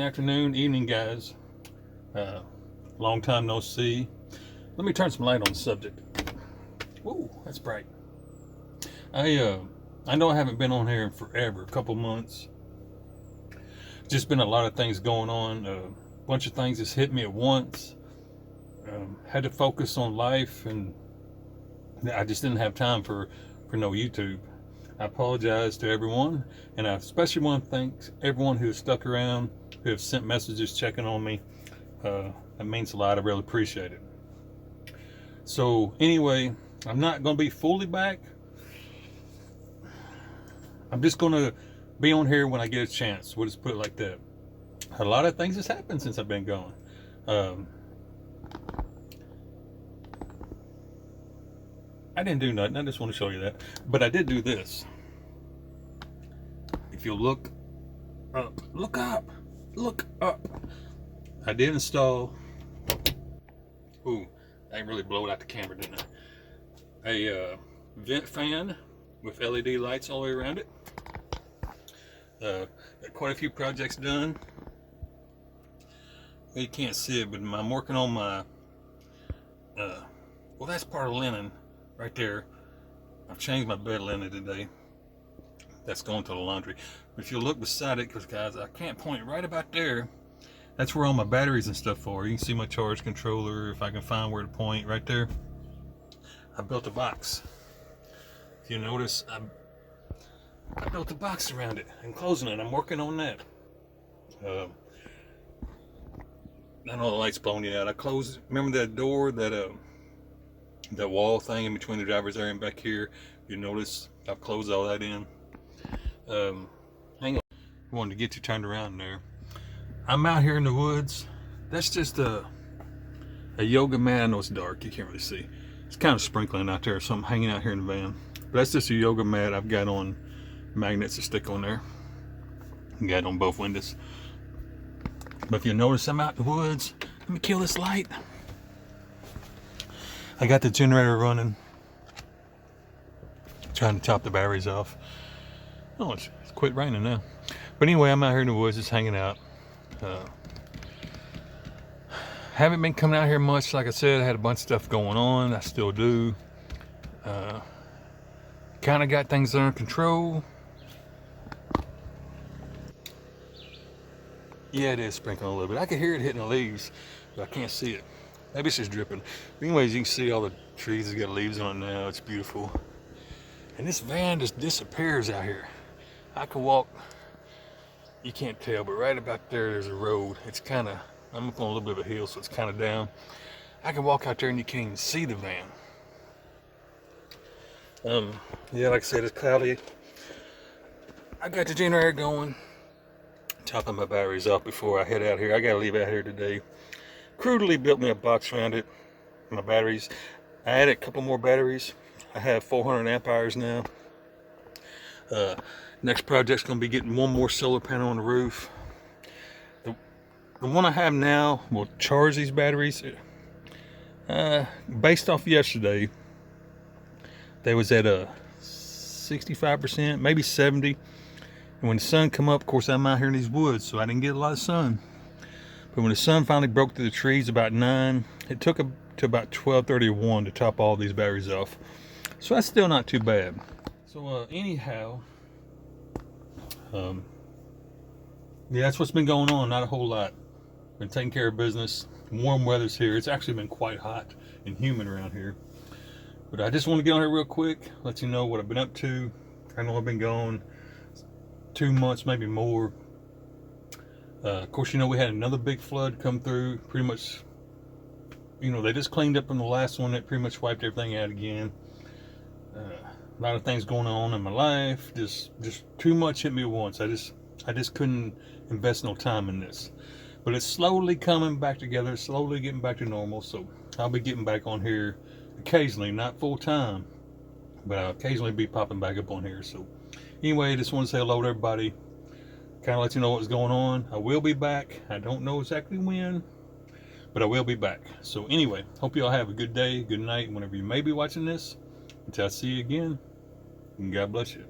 afternoon, evening, guys. Long time no see. Let me turn some light on the subject. Ooh, that's bright. I know I haven't been on here in forever, a couple months. Just been a lot of things going on. A bunch of things just hit me at once. Had to focus on life, and I just didn't have time for no YouTube. I apologize to everyone, and I especially want to thank everyone who has stuck around, who have sent messages checking on me. That means a lot. I really appreciate it. So anyway, I'm not going to be fully back. I'm just going to be on here when I get a chance. We'll just put it like that. A lot of things has happened since I've been gone. I didn't do nothing. I just want to show you that. But I did do this. If you look up, look up, look up. I did install. Ooh, I really blew it out the camera, didn't I? A vent fan with LED lights all the way around it. Got quite a few projects done. Well, you can't see it, but I'm working on my. Well, that's part of linen. Right there. I've changed my bed linen today. That's going to the laundry. But if you look beside it, because guys, I can't point right about there. That's where all my batteries and stuff are. You can see my charge controller, if I can find where to point, right there. I built a box. If you notice, I built a box around it and closing it. I'm working on that. I know the light's blowing you out. I closed, remember that door, that wall thing in between the driver's area and back here? You notice I've closed all that in. Hang on, I wanted to get you turned around there. I'm out here in the woods. That's just a yoga mat. I know it's dark, you can't really see. It's kind of sprinkling out there, so I'm hanging out here in the van. But that's just a yoga mat I've got on magnets to stick on there. Got it on both windows. But if you notice, I'm out in the woods. Let me kill this light. I got the generator running. Trying to top the batteries off. Oh, it's quit raining now. But anyway, I'm out here in the woods just hanging out. Haven't been coming out here much. Like I said, I had a bunch of stuff going on. I still do. Kind of got things under control. Yeah, it is sprinkling a little bit. I can hear it hitting the leaves, but I can't see it. Maybe it's just dripping. But anyways, you can see all the trees have got leaves on it now. It's beautiful. And this van just disappears out here. I can walk, you can't tell, but right about there's a road. It's kind of, I'm up on a little bit of a hill, so it's kind of down. I can walk out there and you can't even see the van. Yeah, like I said, it's cloudy. I got the generator going. Topping my batteries off before I head out here. I gotta leave out here today. Crudely built me a box around it. My batteries. I added a couple more batteries. I have 400 amp hours now. Next project's gonna be getting one more solar panel on the roof. The one I have now will charge these batteries. Based off yesterday, they was at a 65%, maybe 70. And when the sun come up, of course, I'm out here in these woods, so I didn't get a lot of sun. But when the sun finally broke through the trees about 9, it took to about 12:31 to top all these batteries off. So that's still not too bad. So anyhow, yeah, that's what's been going on. Not a whole lot. Been taking care of business. Warm weather's here. It's actually been quite hot and humid around here. But I just want to get on here real quick, let you know what I've been up to. I know I've been gone 2 months, maybe more. Of course, you know, we had another big flood come through. Pretty much, you know, they just cleaned up on the last one. That pretty much wiped everything out again. A lot of things going on in my life. Just too much hit me at once. I just couldn't invest no time in this. But it's slowly coming back together. Slowly getting back to normal. So I'll be getting back on here occasionally, not full time, but I'll occasionally be popping back up on here. So anyway, just want to say hello to everybody. Kind of let you know what's going on. I will be back. I don't know exactly when, but I will be back. So anyway, hope you all have a good day, good night, whenever you may be watching this. Until I see you again, and God bless you.